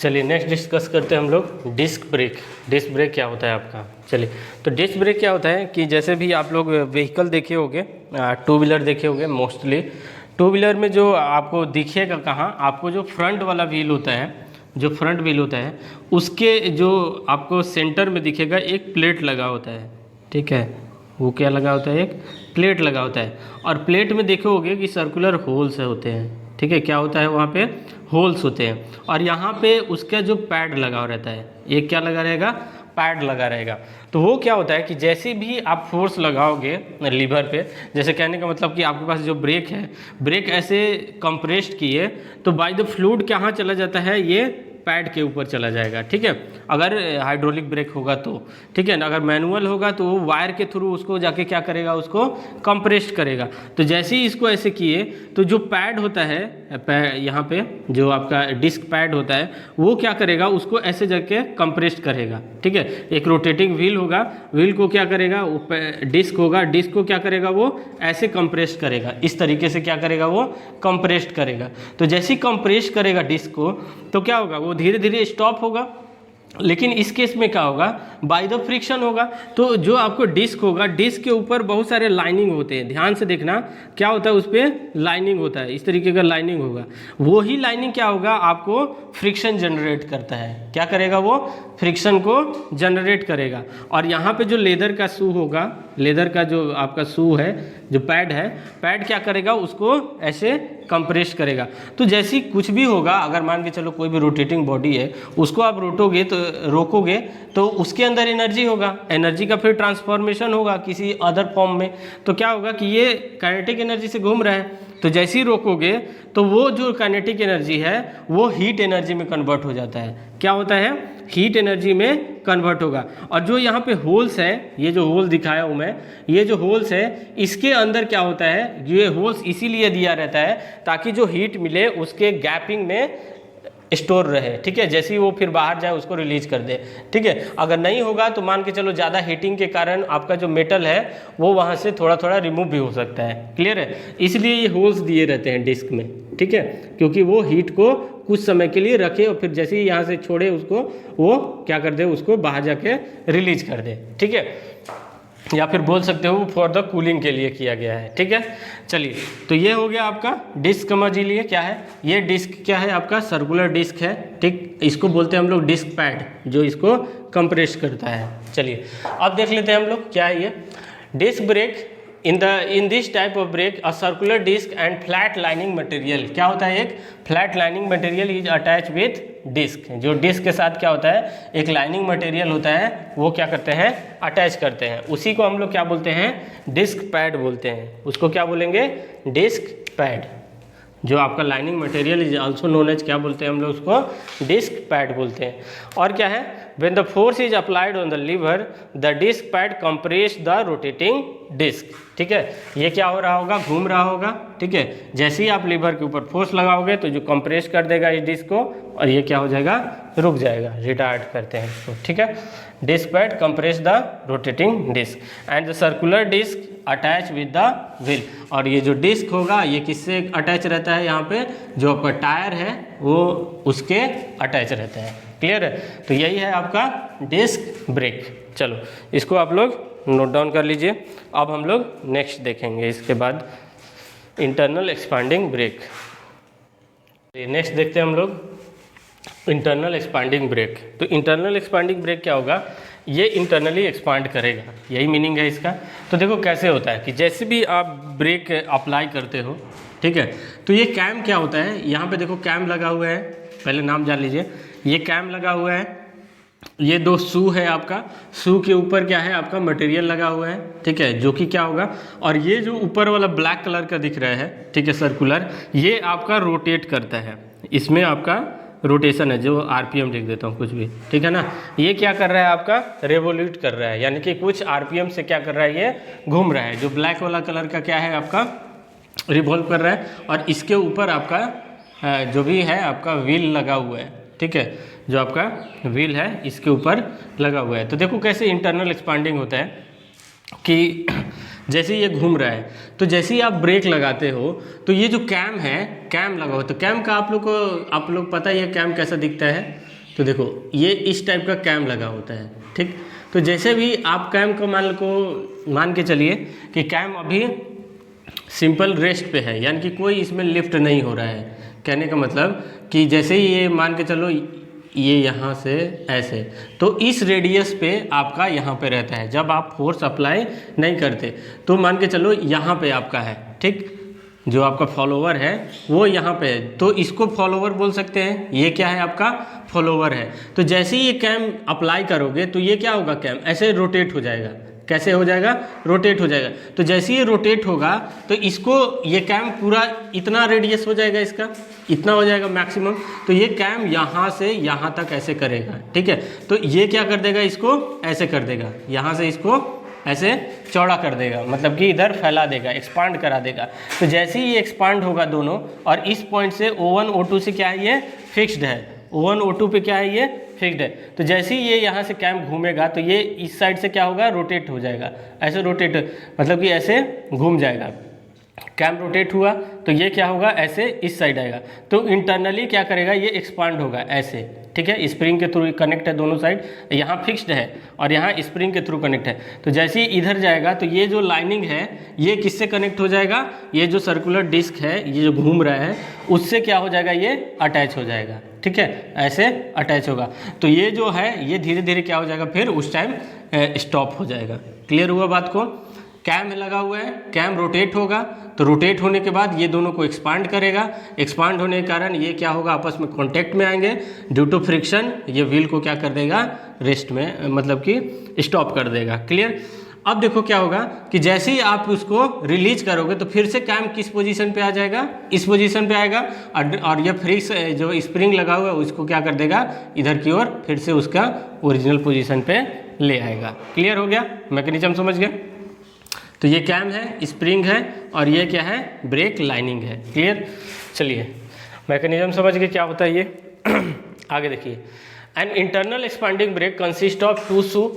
चलिए next discuss करते हैं हम लोग डिस्क ब्रेक। डिस्क ब्रेक क्या होता है आपका। चलिए तो डिस्क ब्रेक क्या होता है कि जैसे भी आप लोग व्हीकल देखे होंगे, टू व्हीलर देखे होंगे, मोस्टली टू व्हीलर में जो आपको दिखेगा कहाँ, आपको जो फ्रंट वाला व्हील होता है, जो फ्रंट व्हील होता है उसके जो आपको सेंटर में दिखेगा एक प्लेट लगा होता है। ठीक है, वो क्या लगा होता है, एक प्लेट लगा होता है। और प्लेट में देखे होगे कि सर्कुलर होल्स होते हैं। ठीक है, क्या होता है वहाँ पे, होल्स होते हैं। और यहाँ पे उसका जो पैड लगा रहता है, एक क्या लगा रहेगा, पैड लगा रहेगा। तो वो क्या होता है कि जैसे भी आप फोर्स लगाओगे लीवर पे, जैसे कहने का मतलब कि आपके पास जो ब्रेक है, ब्रेक ऐसे कंप्रेस्ड किए तो बाय द फ्लूइड कहाँ चला जाता है, ये पैड के ऊपर चला जाएगा। ठीक है, अगर हाइड्रोलिक ब्रेक होगा तो, ठीक है ना, अगर मैनुअल होगा तो वायर के थ्रू उसको जाके क्या करेगा, उसको कंप्रेस्ड करेगा। तो जैसे ही इसको ऐसे किए तो जो पैड होता है, यहाँ पे जो आपका डिस्क पैड होता है, वो क्या करेगा, उसको ऐसे जाके कंप्रेस्ड करेगा। ठीक है, एक रोटेटिंग व्हील होगा, व्हील को क्या करेगा, वो डिस्क होगा, डिस्क को क्या करेगा, वो ऐसे कंप्रेस्ड करेगा, इस तरीके से क्या करेगा, वो कंप्रेस्ड करेगा। तो जैसे ही कंप्रेस करेगा डिस्क को तो क्या होगा, वो धीरे धीरे स्टॉप होगा। लेकिन इस केस में क्या होगा, बाय द फ्रिक्शन होगा। तो जो आपको डिस्क होगा, डिस्क के ऊपर बहुत सारे लाइनिंग होते हैं, ध्यान से देखना क्या होता है, उस पर लाइनिंग होता है, इस तरीके का लाइनिंग होगा। वो ही लाइनिंग क्या होगा, आपको फ्रिक्शन जनरेट करता है। क्या करेगा, वो फ्रिक्शन को जनरेट करेगा। और यहाँ पे जो लेदर का शू होगा, लेदर का जो आपका शू है, जो पैड है, पैड क्या करेगा, उसको ऐसे कंप्रेस करेगा। तो जैसी कुछ भी होगा, अगर मान के चलो कोई भी रोटेटिंग बॉडी है, उसको आप रोकोगे तो उसके अंदर एनर्जी होगा, एनर्जी का फिर ट्रांसफॉर्मेशन होगा किसी अदर फॉर्म में। तो क्या होगा कि ये काइनेटिक एनर्जी से घूम रहा है, तो जैसे ही रोकोगे तो वो जो काइनेटिक एनर्जी है वो हीट एनर्जी में कन्वर्ट हो जाता है। क्या होता है, हीट एनर्जी में कन्वर्ट होगा। और जो यहाँ पे होल्स है, ये जो होल दिखाया हूँ मैं, ये जो होल्स है, इसके अंदर क्या होता है, ये होल्स इसीलिए दिया रहता है ताकि जो हीट मिले उसके गैपिंग में स्टोर रहे। ठीक है, जैसे ही वो फिर बाहर जाए उसको रिलीज कर दे। ठीक है, अगर नहीं होगा तो मान के चलो ज़्यादा हीटिंग के कारण आपका जो मेटल है वो वहाँ से थोड़ा थोड़ा रिमूव भी हो सकता है। क्लियर है, इसलिए ये होल्स दिए रहते हैं डिस्क में। ठीक है, क्योंकि वो हीट को कुछ समय के लिए रखे और फिर जैसे ही यहाँ से छोड़े उसको, वो क्या कर दे, उसको बाहर जाके रिलीज कर दे। ठीक है, या फिर बोल सकते हो फॉर द कूलिंग के लिए किया गया है। ठीक है, चलिए तो ये हो गया आपका डिस्क। समझ लिए क्या है, ये डिस्क क्या है, आपका सर्कुलर डिस्क है। ठीक, इसको बोलते हैं हम लोग डिस्क पैड, जो इसको कंप्रेस करता है। चलिए अब देख लेते हैं हम लोग क्या है ये disc brake. in this type of brake a circular disc and flat lining material, क्या होता है, एक flat lining material is attach with disc. जो डिस्क के साथ क्या होता है, एक लाइनिंग मटेरियल होता है, वो क्या करते हैं, अटैच करते हैं। उसी को हम लोग क्या बोलते हैं, डिस्क पैड बोलते हैं। उसको क्या बोलेंगे, डिस्क पैड। जो आपका lining material is also known as, क्या बोलते हैं हम लोग उसको, डिस्क पैड बोलते हैं। और क्या है, when the force is applied on the lever the disc pad compress the rotating disc. ठीक है, ये क्या हो रहा होगा, घूम रहा होगा। ठीक है, जैसे ही आप लीवर के ऊपर फोर्स लगाओगे तो जो कंप्रेस कर देगा इस डिस्क को, और ये क्या हो जाएगा, रुक जाएगा, रिटार्ड करते हैं इसको। ठीक है, disc pad compress the rotating disc and the circular disc attach with the wheel. और ये जो डिस्क होगा ये किससे अटैच रहता है, यहाँ पे जो आपका टायर है वो उसके अटैच रहता है। क्लियर है, तो यही है आपका डिस्क ब्रेक। चलो इसको आप लोग नोट डाउन कर लीजिए। अब हम लोग नेक्स्ट देखेंगे इसके बाद इंटरनल एक्सपांडिंग ब्रेक। नेक्स्ट देखते हैं हम लोग इंटरनल एक्सपांडिंग ब्रेक। तो इंटरनल एक्सपांडिंग ब्रेक क्या होगा, ये इंटरनली एक्सपांड करेगा, यही मीनिंग है इसका। तो देखो कैसे होता है कि जैसे भी आप ब्रेक अप्लाई करते हो, ठीक है, तो ये कैम क्या होता है, यहाँ पे देखो कैम लगा हुआ है, पहले नाम जान लीजिए। ये कैम लगा हुआ है, ये दो शू है आपका, शू के ऊपर क्या है, आपका मटेरियल लगा हुआ है। ठीक है, जो कि क्या होगा, और ये जो ऊपर वाला ब्लैक कलर का दिख रहा है, ठीक है, सर्कुलर, ये आपका रोटेट करता है। इसमें आपका रोटेशन है, जो आरपीएम लिख देता हूँ कुछ भी, ठीक है ना। ये क्या कर रहा है, आपका रेवोल्यूट कर रहा है, यानी कि कुछ आरपीएम से क्या कर रहा है, ये घूम रहा है। जो ब्लैक वाला कलर का क्या है, आपका रिवॉल्व कर रहा है। और इसके ऊपर आपका जो भी है आपका व्हील लगा हुआ है। ठीक है, जो आपका व्हील है इसके ऊपर लगा हुआ है। तो देखो कैसे इंटरनल एक्सपांडिंग होता है कि जैसे ये घूम रहा है, तो जैसे ही आप ब्रेक लगाते हो तो ये जो कैम है, कैम लगा हो, तो कैम का आप लोग पता ही है कैम कैसा दिखता है। तो देखो ये इस टाइप का कैम लगा होता है, ठीक। तो जैसे भी आप कैम को मान के चलिए कि कैम अभी सिंपल रेस्ट पे है, यानी कि कोई इसमें लिफ्ट नहीं हो रहा है। कहने का मतलब कि जैसे ही ये मान के चलो ये यहाँ से ऐसे, तो इस रेडियस पे आपका यहाँ पे रहता है। जब आप फोर्स अप्लाई नहीं करते तो मान के चलो यहाँ पे आपका है, ठीक। जो आपका फॉलोवर है वो यहाँ पे है, तो इसको फॉलोवर बोल सकते हैं। ये क्या है, आपका फॉलोवर है। तो जैसे ही ये कैम अप्लाई करोगे तो ये क्या होगा, कैम ऐसे रोटेट हो जाएगा। कैसे हो जाएगा, रोटेट हो जाएगा। तो जैसे ये रोटेट होगा तो इसको ये कैम पूरा इतना रेडियस हो जाएगा, इसका इतना हो जाएगा मैक्सिमम। तो ये कैम यहाँ से यहाँ तक ऐसे करेगा, ठीक है। तो ये क्या कर देगा, इसको ऐसे कर देगा, यहाँ से इसको ऐसे चौड़ा कर देगा, मतलब कि इधर फैला देगा, एक्सपांड करा देगा। तो जैसे ही ये एक्सपांड होगा दोनों, और इस पॉइंट से O1 O2 से क्या है, ये फिक्स्ड है। O1 O2 पे क्या है, ये फिक्स्ड है। तो जैसे ही ये यहाँ से कैम घूमेगा तो ये इस साइड से क्या होगा, रोटेट हो जाएगा। ऐसे रोटेट मतलब कि ऐसे घूम जाएगा। कैम रोटेट हुआ तो ये क्या होगा, ऐसे इस साइड आएगा। तो इंटरनली क्या करेगा, ये एक्सपांड होगा ऐसे, ठीक है। स्प्रिंग के थ्रू कनेक्ट है दोनों साइड, यहाँ फिक्स्ड है और यहाँ स्प्रिंग के थ्रू कनेक्ट है। तो जैसे ही इधर जाएगा तो ये जो लाइनिंग है ये किससे कनेक्ट हो जाएगा, ये जो सर्कुलर डिस्क है ये जो घूम रहा है उससे क्या हो जाएगा, ये अटैच हो जाएगा, ठीक है। ऐसे अटैच होगा तो ये जो है ये धीरे धीरे क्या हो जाएगा, फिर उस टाइम स्टॉप हो जाएगा। क्लियर हुआ बात को। कैम लगा हुआ है, कैम रोटेट होगा तो रोटेट होने के बाद ये दोनों को एक्सपांड करेगा। एक्सपांड होने के कारण ये क्या होगा, आपस में कांटेक्ट में आएंगे। ड्यू टू फ्रिक्शन ये व्हील को क्या कर देगा, रेस्ट में मतलब कि स्टॉप कर देगा। क्लियर। अब देखो क्या होगा कि जैसे ही आप उसको रिलीज करोगे तो फिर से कैम किस पोजीशन पे आ जाएगा, इस पोजीशन पे आएगा। और ये फ्रिक्स जो स्प्रिंग लगा हुआ है उसको क्या कर देगा, इधर की ओर फिर से उसका ओरिजिनल पोजीशन पे ले आएगा। क्लियर हो गया, मैकेनिज्म समझ गया। तो ये कैम है, स्प्रिंग है और ये क्या है, ब्रेक लाइनिंग है। क्लियर। चलिए मैकेनिज्म समझ गए क्या होता है ये। आगे देखिए, an internal expanding brake consist of 2 shoe.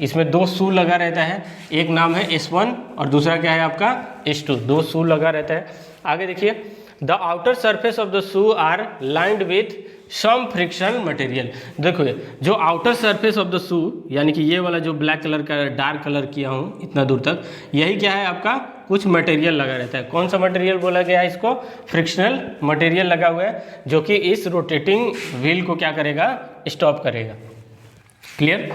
इसमें 2 शू लगा रहता है, एक नाम है S1 और दूसरा क्या है आपका S2। 2 शू लगा रहता है। आगे देखिए, the outer surface of the shoe are lined with some friction material. देखो जो outer surface of the shoe, यानी कि ये वाला जो ब्लैक कलर का डार्क कलर किया हूँ इतना दूर तक, यही क्या है आपका कुछ मटेरियल लगा रहता है। कौन सा मटेरियल बोला गया है इसको, फ्रिक्शनल मटेरियल लगा हुआ है, जो कि इस रोटेटिंग व्हील को क्या करेगा, स्टॉप करेगा। क्लियर।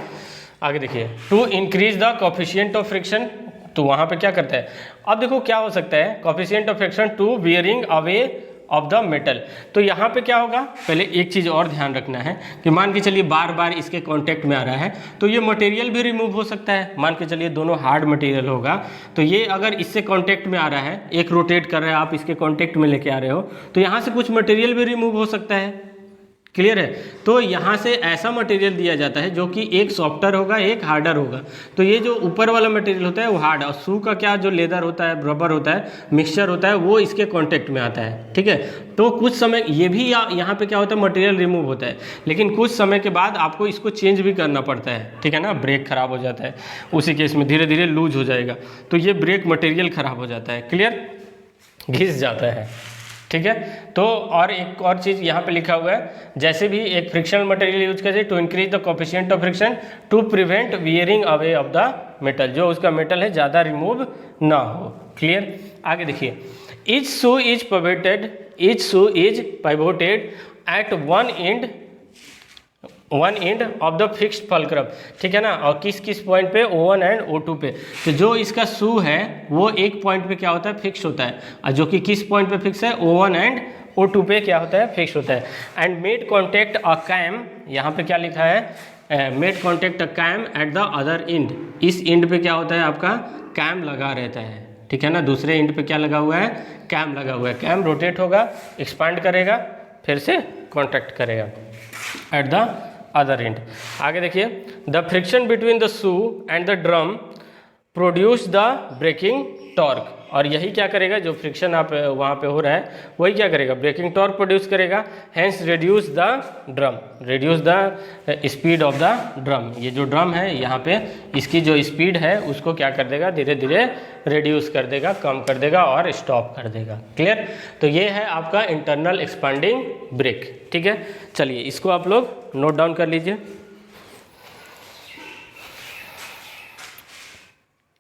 आगे देखिए, to increase the coefficient of friction. तो वहाँ पे क्या करता है, अब देखो क्या हो सकता है, coefficient of friction to bearing away of the metal. तो यहाँ पे क्या होगा, पहले एक चीज़ और ध्यान रखना है कि मान के चलिए बार बार इसके कांटेक्ट में आ रहा है तो ये मटेरियल भी रिमूव हो सकता है। मान के चलिए दोनों हार्ड मटेरियल होगा तो ये अगर इससे कांटेक्ट में आ रहा है, एक रोटेट कर रहा है, आप इसके कांटेक्ट में लेके आ रहे हो तो यहाँ से कुछ मटेरियल भी रिमूव हो सकता है। क्लियर है। तो यहाँ से ऐसा मटेरियल दिया जाता है जो कि एक सॉफ्टर होगा, एक हार्डर होगा। तो ये जो ऊपर वाला मटेरियल होता है वो हार्ड, और शू का क्या जो लेदर होता है, रबर होता है, मिक्सचर होता है, वो इसके कांटेक्ट में आता है। ठीक है। तो कुछ समय ये भी यहाँ पे क्या होता है, मटेरियल रिमूव होता है, लेकिन कुछ समय के बाद आपको इसको चेंज भी करना पड़ता है। ठीक है ना, ब्रेक खराब हो जाता है, उसी केस में धीरे धीरे लूज हो जाएगा तो ये ब्रेक मटेरियल खराब हो जाता है। क्लियर, घिस जाता है। ठीक है। तो और एक और चीज़ यहाँ पे लिखा हुआ है, जैसे भी एक फ्रिक्शनल मटेरियल यूज करें to increase the coefficient of friction to prevent wearing away of the metal, जो उसका मेटल है ज़्यादा रिमूव ना हो। क्लियर। आगे देखिए, each shoe is pivoted at one end of the fixed fulcrum. ठीक है ना, और किस किस पॉइंट पे, O1 एंड O2 पे। तो जो इसका शू है वो एक पॉइंट पे क्या होता है, फिक्स होता है, और जो कि किस पॉइंट पे फिक्स है, O1 एंड O2 पे क्या होता है, फिक्स होता है। And made contact a cam, यहाँ पे क्या लिखा है, made contact a cam at the other end. इस एंड पे क्या होता है, आपका कैम लगा रहता है। ठीक है ना, दूसरे एंड पे क्या लगा हुआ है, कैम लगा हुआ है। कैम रोटेट होगा, एक्सपांड करेगा, फिर से कॉन्टैक्ट करेगा एट द अदर एंड। आगे देखिए, the friction between the shoe and the drum produce the braking torque. और यही क्या करेगा, जो फ्रिक्शन आप वहाँ पे हो रहा है वही क्या करेगा, ब्रेकिंग टॉर्क प्रोड्यूस करेगा। Hence reduce the drum, reduce the speed of the drum. ये जो ड्रम है यहाँ पे, इसकी जो स्पीड है उसको क्या कर देगा, धीरे धीरे रिड्यूस कर देगा, कम कर देगा और स्टॉप कर देगा। क्लियर। तो ये है आपका इंटरनल एक्सपांडिंग ब्रेक। ठीक है, चलिए इसको आप लोग नोट डाउन कर लीजिए।